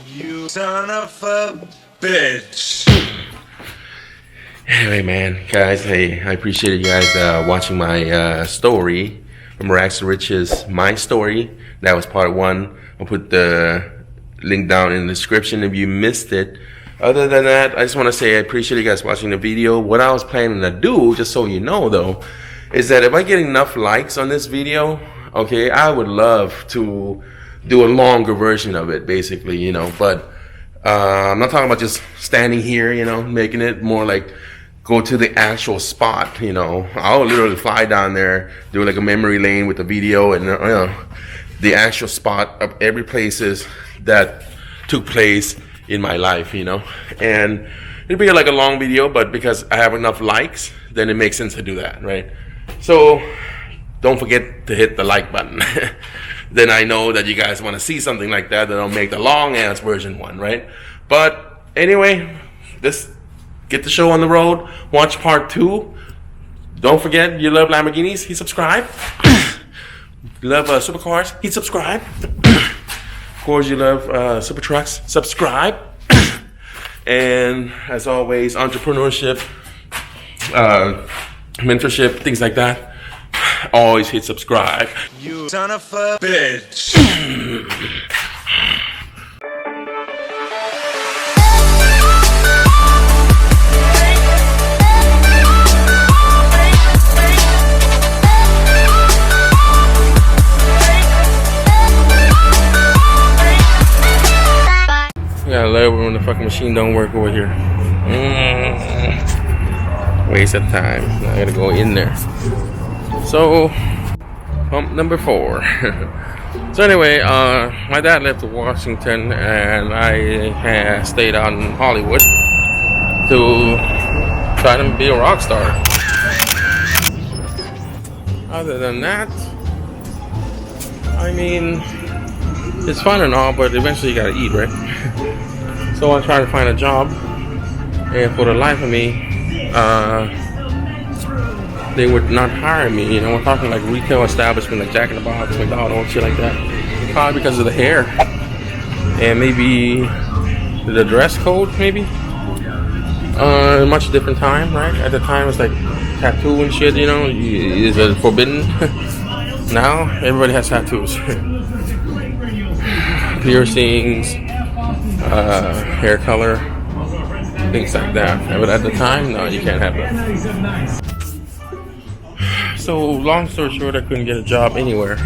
You son of a bitch. Anyway, man, guys, hey, I appreciate you guys watching my story from Rags to Riches, my story. That was part 1. I'll put the link down in the description if you missed it. Other than that, I just want to say I appreciate you guys watching the video. What I was planning to do, just so you know though, is that if I get enough likes on this video, okay, I would love to do a longer version of it, basically, you know. But I'm not talking about just standing here, you know, making it more like go to the actual spot, you know. I'll literally fly down there, do like a memory lane with the video and the actual spot of every places that took place in my life, you know. And it'd be like a long video, but because I have enough likes, then it makes sense to do that, right? So don't forget to hit the like button. Then I know that you guys want to see something like that, then I'll make the long ass version one, right? But anyway, just get the show on the road, watch part 2. Don't forget, you love Lamborghinis, hit subscribe. You love supercars, hit subscribe. Of course, you love super trucks, subscribe. And as always, entrepreneurship, mentorship, things like that, always hit subscribe. You son of a bitch. I love when the fucking machine don't work over here. Waste of time. I gotta go in there. So, pump number 4. So anyway, my dad left to Washington and I stayed out in Hollywood to try to be a rock star. Other than that, I mean, it's fun and all, but eventually you gotta eat, right? So I tried to find a job, and for the life of me, they would not hire me. You know, we're talking like retail establishment, like Jack in the Box, McDonald's, shit like that. Probably because of the hair, and maybe the dress code, maybe. Much different time, right? At the time, it was like tattoo and shit. You know, is it forbidden? Now everybody has tattoos, piercings, hair color, things like that. But at the time, no, you can't have that. So long story short, I couldn't get a job anywhere.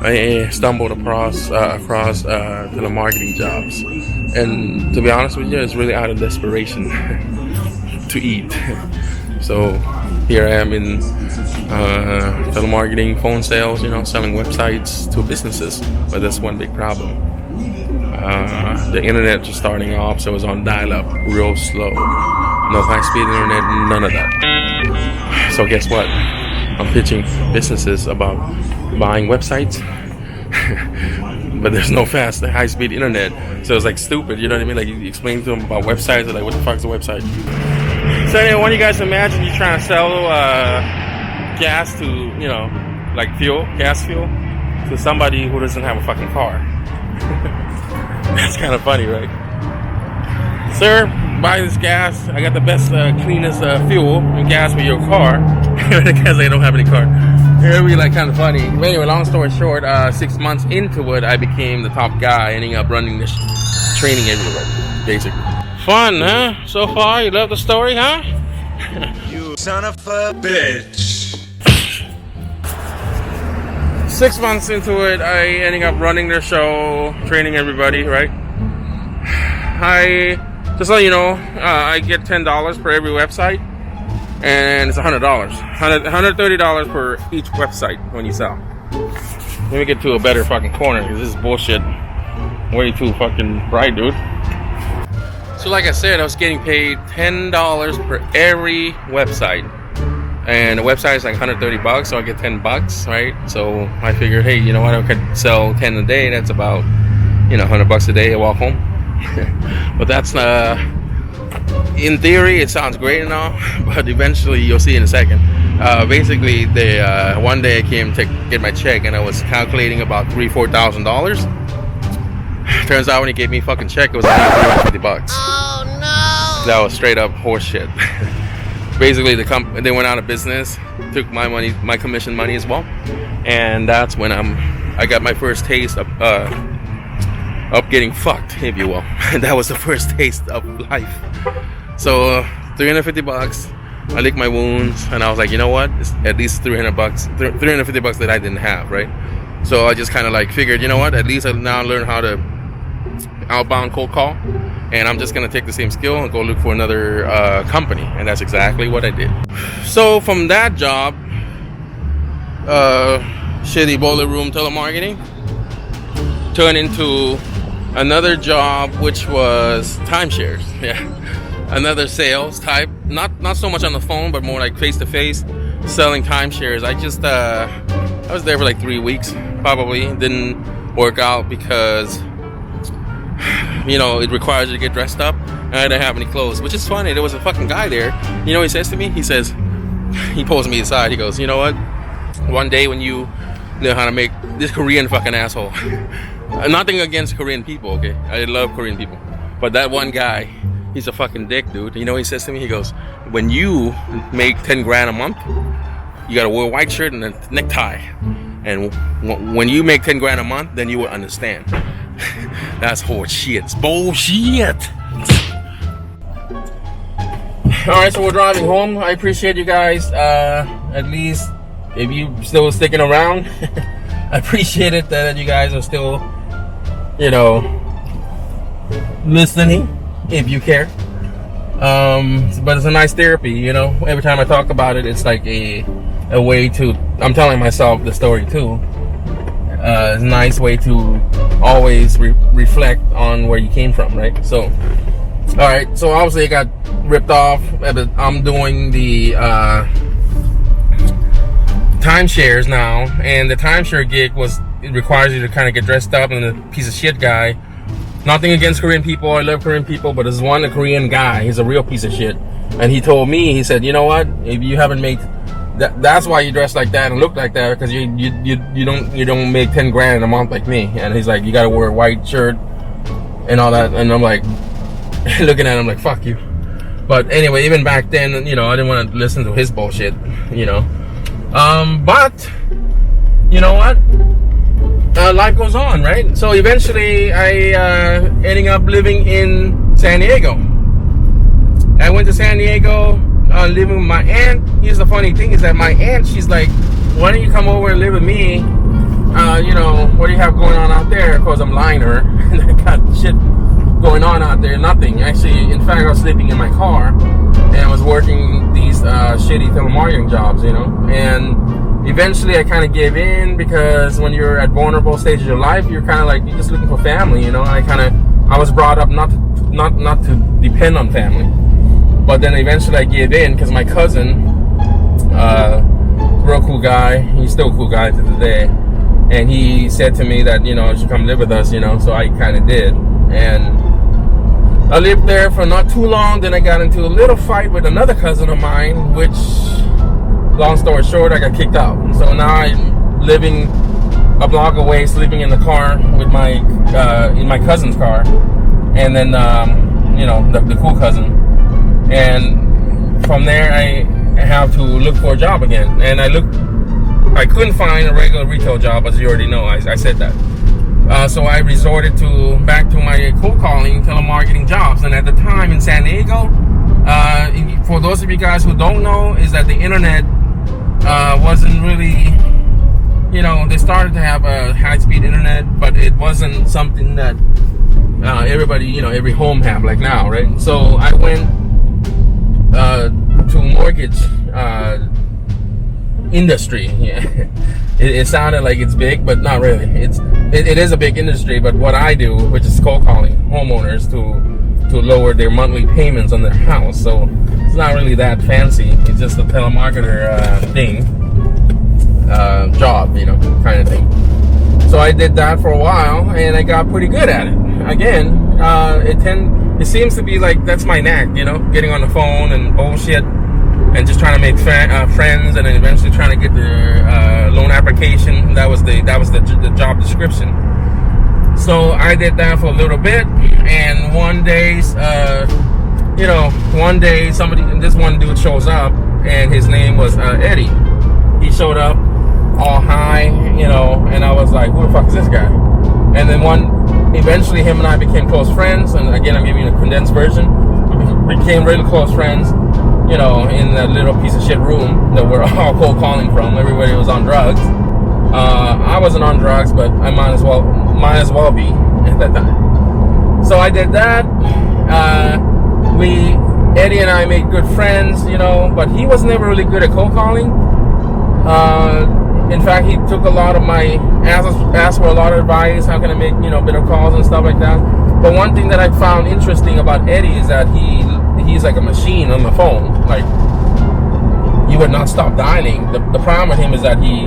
I stumbled across telemarketing jobs, and to be honest with you, it's really out of desperation to eat. So here I am in telemarketing, phone sales, you know, selling websites to businesses. But that's one big problem. The internet just starting off, so it was on dial-up, real slow. No high-speed internet, none of that. So guess what? I'm pitching businesses about buying websites, but there's no fast, high-speed internet. So it's like stupid, you know what I mean? Like you explain to them about websites, they're like, what the fuck's a website? So anyway, I want you guys to imagine you're trying to sell gas to, you know, like fuel, gas fuel, to somebody who doesn't have a fucking car. That's kind of funny, right? Sir, buy this gas. I got the best, cleanest fuel and gas for your car. Because I don't have any car. It'll be like kind of funny. But anyway, long story short, 6 months into it, I became the top guy, ending up running this training everywhere, basically. Fun, huh? So far, you love the story, huh? You son of a bitch. 6 months into it, I ending up running their show, training everybody, right? Just so you know, I get $10 per every website, and it's $100. $130 per each website when you sell. Let me get to a better fucking corner, because this is bullshit. Way too fucking bright, dude. So like I said, I was getting paid $10 per every website. And the website is like $130, so I get $10, right? So I figured, hey, you know what? I could sell 10 a day. That's about, you know, $100 a day. I walk home. But that's in theory, it sounds great and all, but eventually you'll see in a second. Basically, one day I came to get my check, and I was calculating about $3,000–$4,000. Turns out when he gave me a fucking check, it was only $350. Oh no! That was straight up horse shit. Basically, they went out of business, took my money, my commission money as well, and that's when I got my first taste of getting fucked, if you will. That was the first taste of life. So $350. I licked my wounds, and I was like, you know what? It's at least $350 that I didn't have, right? So I just kind of like figured, you know what? At least I now learn how to outbound cold call, and I'm just gonna take the same skill and go look for another company, and that's exactly what I did. So from that job, shitty boiler room telemarketing, turned into another job, which was timeshares. Yeah, another sales type, not so much on the phone, but more like face to face, selling timeshares. I was there for like 3 weeks, probably. Didn't work out because, you know, it requires you to get dressed up, and I didn't have any clothes, which is funny. There was a fucking guy there. You know what he says to me? He says, he pulls me aside. He goes, you know what? One day when you learn how to make this Korean fucking asshole. Nothing against Korean people, okay? I love Korean people. But that one guy, he's a fucking dick, dude. You know what he says to me? He goes, when you make 10 grand a month, you gotta wear a white shirt and a necktie. And when you make 10 grand a month, then you will understand. That's horse shit. It's bullshit. Alright, so we're driving home. I appreciate you guys. At least if you still sticking around, I appreciate it that you guys are still, you know, listening, if you care. But it's a nice therapy, you know. Every time I talk about it, it's like a way to, I'm telling myself the story too. It's a nice way to always reflect on where you came from, right? So, all right. So obviously I got ripped off. I'm doing the timeshares now, and the timeshare gig it requires you to kind of get dressed up and a piece of shit guy. Nothing against Korean people. I love Korean people, but there's a Korean guy. He's a real piece of shit, and he told me, he said, you know what? If you haven't made that's why you dress like that and look like that, because you don't make 10 grand in a month like me. And he's like, you gotta wear a white shirt and all that. And I'm like, looking at him like, fuck you. But anyway, even back then, you know, I didn't want to listen to his bullshit, you know. But you know what? Life goes on, right? So eventually I ending up living in San Diego. I went to San Diego, living with my aunt. Here's the funny thing is that my aunt, she's like, why don't you come over and live with me? You know, what do you have going on out there? Of course, I'm lying to her. And I got shit going on out there. Nothing. Actually, in fact, I was sleeping in my car, and I was working these shitty telemarketing jobs, you know. And eventually I kind of gave in, because when you're at vulnerable stages of your life, you're kind of like, you're just looking for family, you know. I was brought up not to depend on family. But then eventually I gave in, because my cousin, real cool guy, he's still a cool guy to today, and he said to me that, you know, you should come live with us, you know. So I kind of did, and I lived there for not too long. Then I got into a little fight with another cousin of mine, which, long story short, I got kicked out. So now I'm living a block away, sleeping in the car with in my cousin's car, and then you know, the cool cousin. And from there I have to look for a job again, and I couldn't find a regular retail job, as you already know. I said that. So I resorted back to my cold calling telemarketing jobs. And at the time in San Diego, for those of you guys who don't know, is that the internet wasn't really, you know, they started to have a high-speed internet, but it wasn't something that everybody, you know, every home have like now, right? So I went to mortgage industry. Yeah. It sounded like it's big, but not really. It is a big industry, but what I do, which is cold calling homeowners to lower their monthly payments on their house. So it's not really that fancy. It's just a telemarketer job, you know, kind of thing. So I did that for a while, and I got pretty good at it. Again, it seems to be like that's my knack, you know, getting on the phone and bullshit, and just trying to make friends, and then eventually trying to get their loan application. That was the job description. So I did that for a little bit, and one day, this one dude shows up, and his name was Eddie. He showed up all high, and I was like, who the fuck is this guy? And then eventually him and I became close friends, and again, I'm giving you a condensed version. We became really close friends, in that little piece of shit room that we're all cold calling from. Everybody was on drugs. I wasn't on drugs, but I might as well be at that time. So I did that. Eddie and I made good friends, but he was never really good at cold calling. In fact, he took a lot of asked for a lot of advice. How can I make, better calls and stuff like that. But one thing that I found interesting about Eddie is that he's like a machine on the phone. Like, he would not stop dialing. The problem with him is that he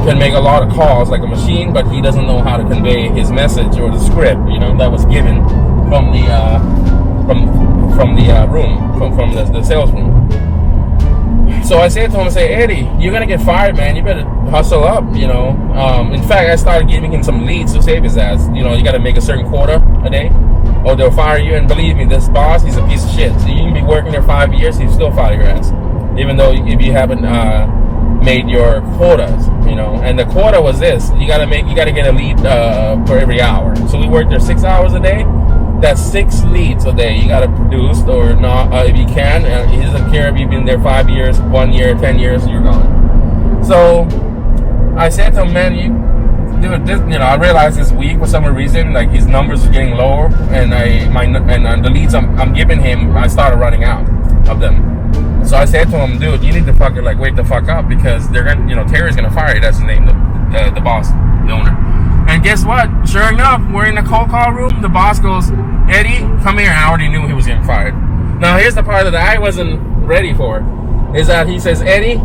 can make a lot of calls like a machine, but he doesn't know how to convey his message or the script, that was given from the the sales room. So I said to him, Eddie, you're gonna get fired, man. You better hustle up, In fact, I started giving him some leads to save his ass. You gotta make a certain quota a day, or they'll fire you. And believe me, this boss, he's a piece of shit. So you can be working there 5 years, he'll still fire your ass, even though if you haven't made your quotas, And the quota was this: you gotta get a lead for every hour. So we worked there 6 hours a day. That's 6 leads a day you gotta produce, or not, if you can. He doesn't care if you've been there 5 years, 1 year, 10 years, you're gone. So I said to him, man, I realized this week for some reason, like, his numbers are getting lower, and the leads I'm giving him, I started running out of them. So I said to him, dude, you need to fucking wake the fuck up, because they're gonna, Terry's gonna fire you. That's his name, the boss, the owner. And guess what? Sure enough, we're in the cold call room. The boss goes, Eddie, come here. I already knew he was getting fired. Now, here's the part that I wasn't ready for, is that he says, Eddie.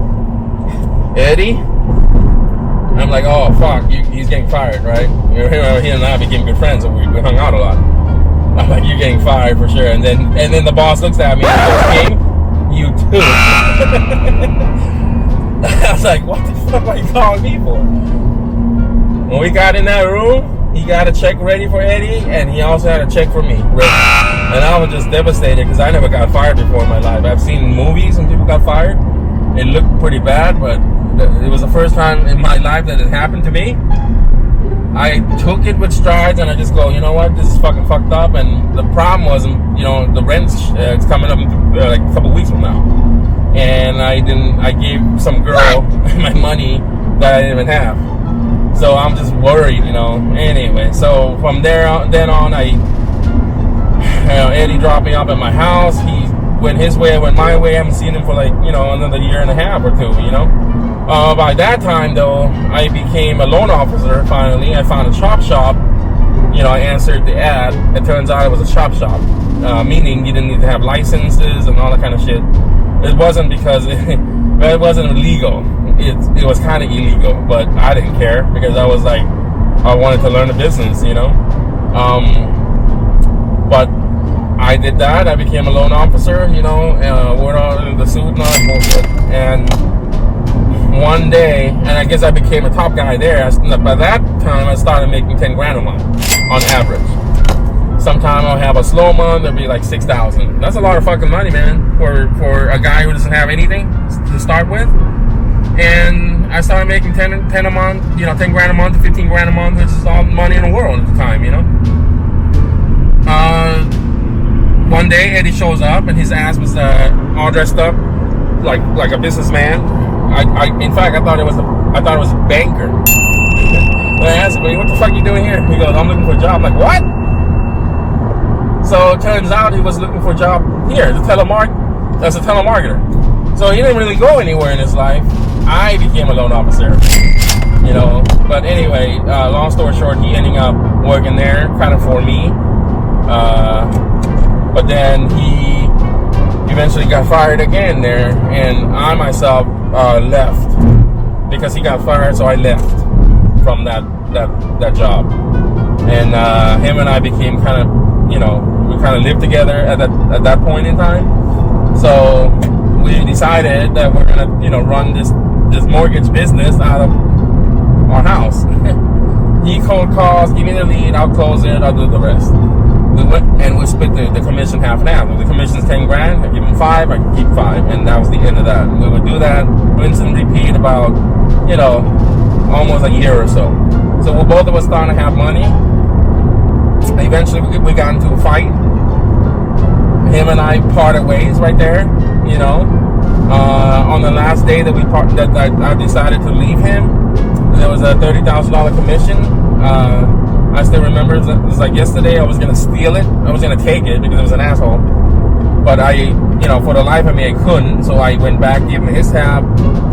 I'm like, oh, fuck, he's getting fired, right? He and I became good friends, and we hung out a lot. I'm like, you're getting fired for sure. And then the boss looks at me and goes, King, you too. I was like, what the fuck are you calling me for? When we got in that room, he got a check ready for Eddie, and he also had a check for me ready. And I was just devastated, because I never got fired before in my life. I've seen movies when people got fired. It looked pretty bad, but it was the first time in my life that it happened to me. I took it with strides, and I just go, you know what, this is fucking fucked up. And the problem was, the rent's it's coming up like a couple weeks from now. And I gave some girl my money that I didn't even have. So I'm just worried, Anyway, so from then on, Eddie dropped me off at my house. He went his way, I went my way. I haven't seen him for another year and a half or two, By that time, though, I became a loan officer, finally. I found a chop shop. I answered the ad. It turns out it was a chop shop, meaning you didn't need to have licenses and all that kind of shit. It wasn't because it wasn't illegal. It was kind of illegal, but I didn't care, because I was like, I wanted to learn the business, But I did that. I became a loan officer, wore all the suit and all that bullshit. And one day, and I guess I became a top guy there. By that time, I started making 10 grand a month on average. Sometime I'll have a slow month. It'll be like 6,000. That's a lot of fucking money, man, for a guy who doesn't have anything to start with. And I started making 10 a month, 10 grand a month, 15 grand a month, which is all the money in the world at the time, One day Eddie shows up, and his ass was all dressed up like a businessman. In fact, I thought it was a banker. And I asked him, what the fuck are you doing here? He goes, I'm looking for a job. I'm like, what? So it turns out he was looking for a job here, as a telemarketer. So he didn't really go anywhere in his life. I became a loan officer, But anyway, long story short, he ended up working there, kind of for me. But then he eventually got fired again there, and I myself left because he got fired. So I left from that job, and him and I became kind of, we kind of lived together at that point in time. So we decided that we're gonna, run this mortgage business out of our house. He cold calls, give me the lead, I'll close it, I'll do the rest. And we split the commission half and half. If the commission's 10 grand, I give him 5, I keep 5, and that was the end of that. We would do that, rinse and repeat about, almost a year or so. So we both of us starting to have money. Eventually we got into a fight. Him and I parted ways right there, on the last day that I decided to leave him, there was a $30,000 commission. I still remember, it was like yesterday. I was going to steal it. I was going to take it because it was an asshole. But for the life of me, I couldn't. So I went back, gave him his half,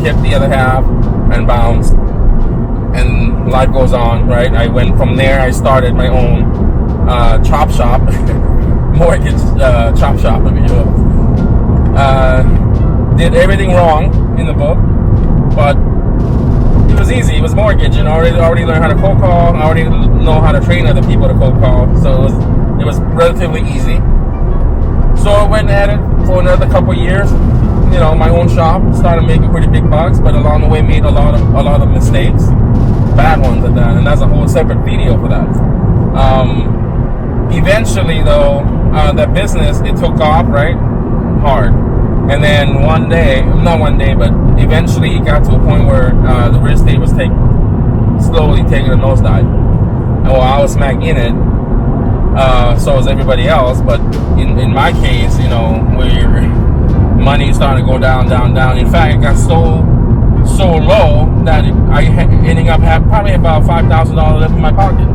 kept the other half, and bounced. And life goes on, right? I went from there. I started my own chop shop, mortgage chop shop, if you will. Did everything wrong in the book, but it was easy. It was mortgage, and I already learned how to cold call. I already know how to train other people to cold call, so it was relatively easy. So I went at it for another couple of years. My own shop, started making pretty big bucks, but along the way made a lot of mistakes, bad ones at that, and that's a whole separate video for that. Eventually, though, that business, it took off right hard. And then but eventually it got to a point where the real estate was slowly taking a nosedive. Well, I was smack in it, so was everybody else. But in my case, where money started to go down. In fact, it got so low that I ending up having probably about $5,000 left in my pocket.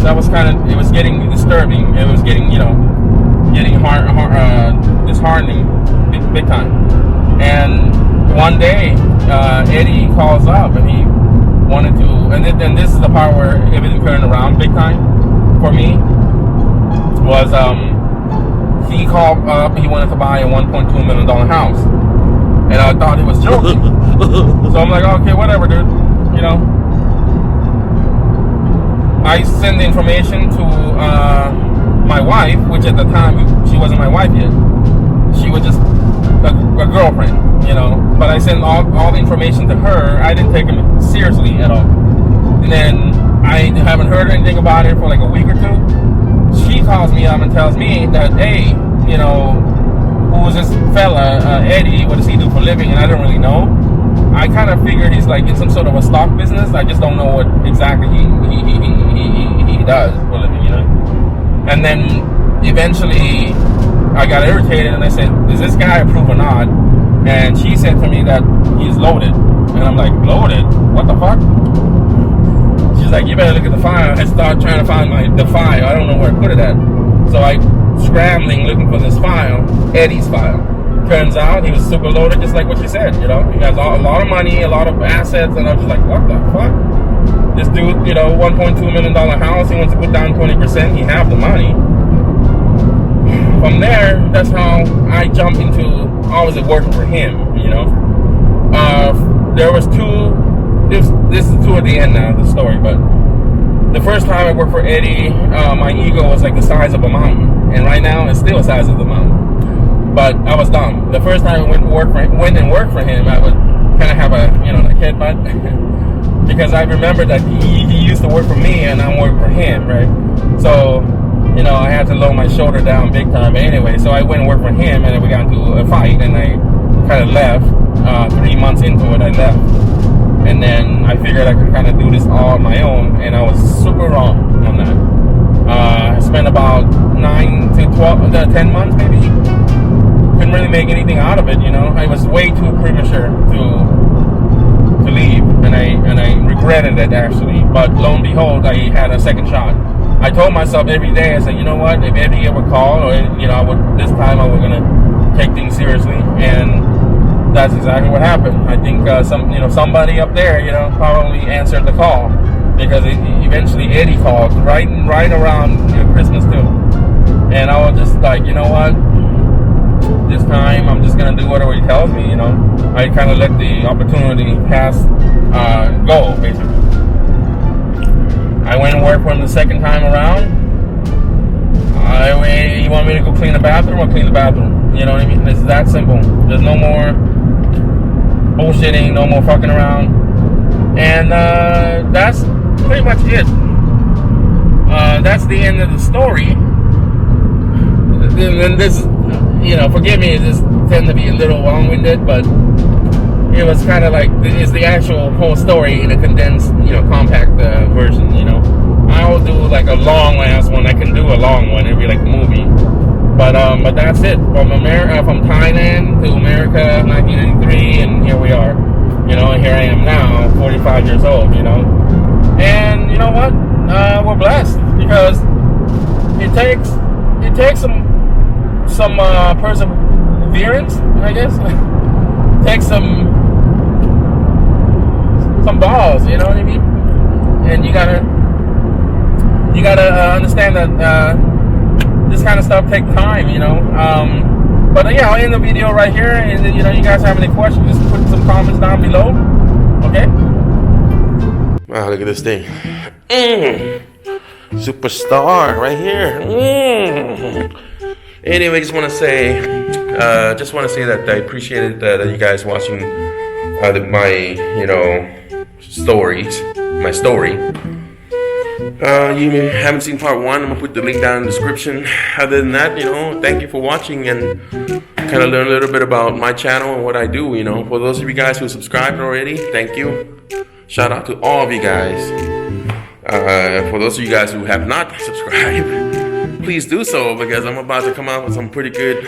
That was it was getting disturbing. It was getting, disheartening, big time. And one day, Eddie calls up and he wanted to, and this is the part where everything turned around big time for me, was he called up, he wanted to buy a $1.2 million house. And I thought he was joking. So I'm like, okay, whatever, dude, I sent the information to my wife, which at the time, she wasn't my wife yet. She was just a girlfriend, But I sent all the information to her. I didn't take him seriously at all. And then I haven't heard anything about it for like a week or two. She calls me up and tells me that, hey, who is this fella, Eddie, what does he do for a living? And I don't really know. I kind of figured he's like in some sort of a stock business. I just don't know what exactly he does for a living, And then eventually I got irritated and I said, is this guy approved or not? And she said to me that he's loaded. And I'm like, loaded? What the fuck? She's like, you better look at the file. I start trying to find the file. I don't know where I put it at. So I scrambling looking for this file, Eddie's file. Turns out he was super loaded, just like what you said. He has a lot of money, a lot of assets, and I'm just like, what the fuck? This dude, $1.2 million house, he wants to put down 20%. He have the money. From there, that's how I jumped into always working for him. There was two. This is two at the end now of the story, but the first time I worked for Eddie, my ego was like the size of a mountain, and right now it's still the size of the mountain. But I was dumb. The first time I went and worked for him, I would kind of have a like headbutt because I remember that he used to work for me and I worked for him, right? So I had to lower my shoulder down big time. But anyway, so I went and worked for him, and then we got into a fight, and I kind of left. 3 months into it, I left. And then I figured I could kind of do this all on my own, and I was super wrong on that. I spent about 10 months maybe. Couldn't really make anything out of it, I was way too premature to leave, and I regretted it actually. But lo and behold, I had a second shot. I told myself every day, I said, you know what, if Eddie ever called, or this time I was gonna take things seriously, and that's exactly what happened. I think somebody up there, probably answered the call, because eventually Eddie called right around Christmas too, and I was just like, you know what, this time I'm just gonna do whatever he tells me. I kind of let the opportunity go basically. I went and worked for him the second time around. You want me to go clean the bathroom? I'll clean the bathroom. You know what I mean? It's that simple. There's no more bullshitting, no more fucking around. And that's pretty much it. That's the end of the story. And this, forgive me, this tend to be a little long-winded, but it was kind of like it's the actual whole story in a condensed, compact version. I will do like a long ass one. I can do a long one. It'll be like a movie. But that's it. From Thailand to America, 1983, and here we are. And here I am now, 45 years old. And you know what? We're blessed because it takes some perseverance, I guess. Takes some balls, you know what I mean? And you gotta understand that this kind of stuff takes time, But yeah, I'll end the video right here, and you guys have any questions, just put some comments down below. Okay? Wow, look at this thing. Superstar right here. Anyway, just want to say that I appreciated that you guys watching my my story. You haven't seen part 1, I'm gonna put the link down in the description. Other than that, thank you for watching and kind of learn a little bit about my channel and what I do. For those of you guys who subscribed already, thank you. Shout out to all of you guys. For those of you guys who have not subscribed, please do so, because I'm about to come out with some pretty good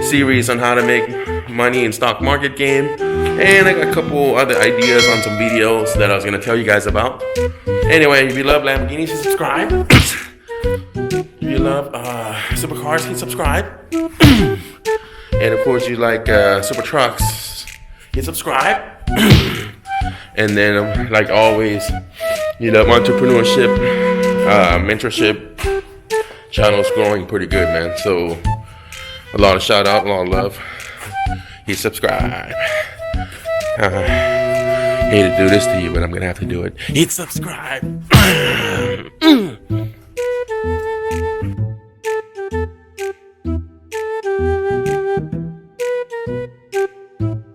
series on how to make money in stock market game, and I got a couple other ideas on some videos that I was going to tell you guys about. Anyway, if you love Lamborghinis, you subscribe. If you love supercars, you subscribe. And of course you like super trucks, hit subscribe. And then like always, you love entrepreneurship, mentorship. Channel's growing pretty good, man. So a lot of shout out, a lot of love. Hit subscribe. Hate to do this to you, but I'm gonna have to do it. Hit subscribe.